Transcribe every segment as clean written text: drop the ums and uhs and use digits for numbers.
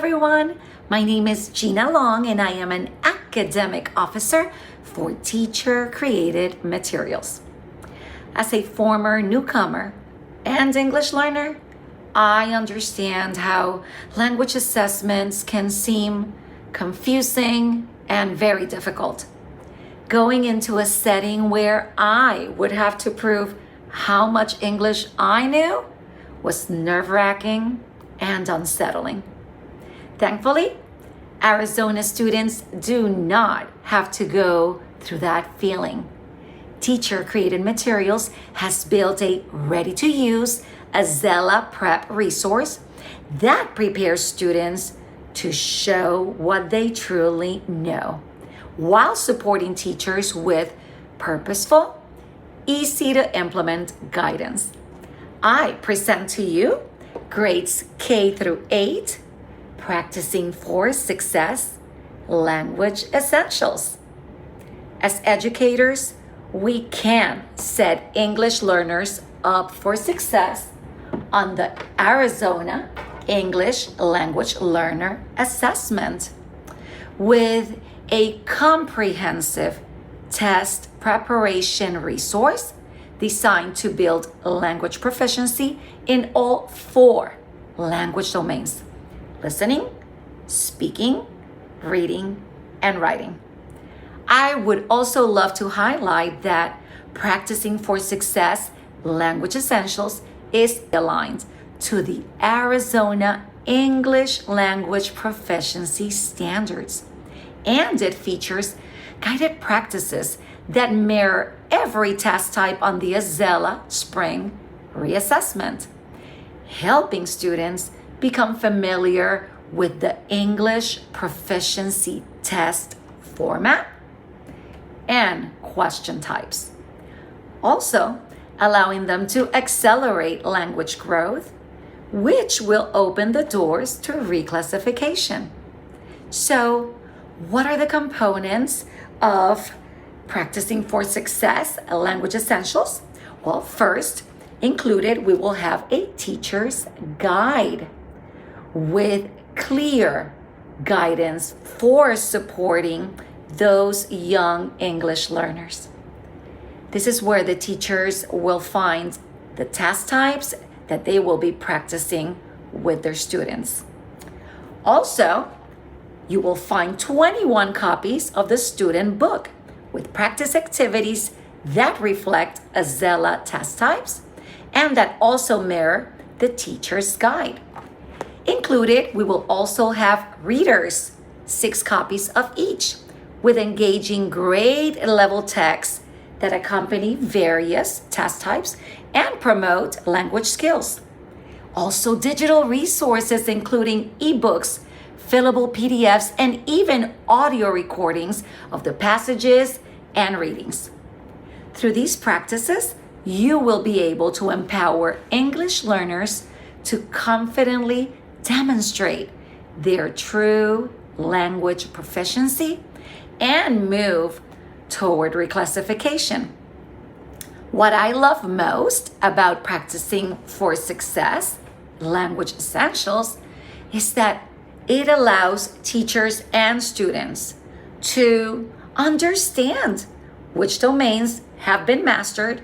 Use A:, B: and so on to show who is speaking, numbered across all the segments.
A: everyone. My name is Gina Long and I am an academic officer for teacher-created materials. As a former newcomer and English learner, I understand how language assessments can seem confusing and very difficult. Going into a setting where I would have to prove how much English I knew was nerve-wracking and unsettling. Thankfully, Arizona students do not have to go through that feeling. Teacher-created materials has built a ready-to-use AZELLA prep resource that prepares students to show what they truly know, while supporting teachers with purposeful, easy-to-implement guidance. I present to you grades K through 8, Practicing for Success, Language Essentials. As educators, we can set English learners up for success on the Arizona English Language Learner Assessment with a comprehensive test preparation resource designed to build language proficiency in all 4 language domains: listening, speaking, reading, and writing. I would also love to highlight that Practicing for Success Language Essentials is aligned to the Arizona English Language Proficiency Standards, and it features guided practices that mirror every test type on the AZELLA Spring Reassessment, helping students become familiar with the English proficiency test format and question types. Also, allowing them to accelerate language growth, which will open the doors to reclassification. So, what are the components of Practicing for Success Language Essentials? Well, first, included, we will have a teacher's guide with clear guidance for supporting those young English learners. This is where the teachers will find the test types that they will be practicing with their students. Also, you will find 21 copies of the student book with practice activities that reflect AZELLA test types and that also mirror the teacher's guide. Included, we will also have readers, 6 copies of each, with engaging grade level texts that accompany various test types and promote language skills. Also, digital resources including ebooks, fillable PDFs, and even audio recordings of the passages and readings. Through these practices, you will be able to empower English learners to confidently demonstrate their true language proficiency and move toward reclassification. What I love most about Practicing for Success Language Essentials is that it allows teachers and students to understand which domains have been mastered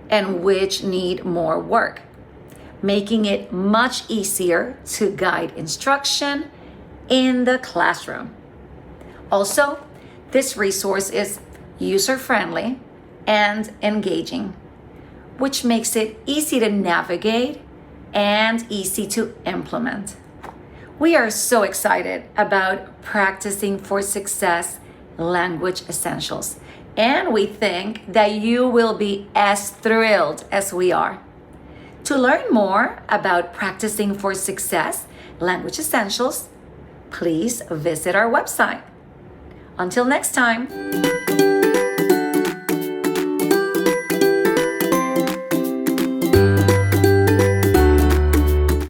A: and which need more work, making it much easier to guide instruction in the classroom. Also, this resource is user-friendly and engaging, which makes it easy to navigate and easy to implement. We are so excited about Practicing for Success Language Essentials, and we think that you will be as thrilled as we are. To learn more about Practicing for Success Language Essentials, please visit our website. Until next time.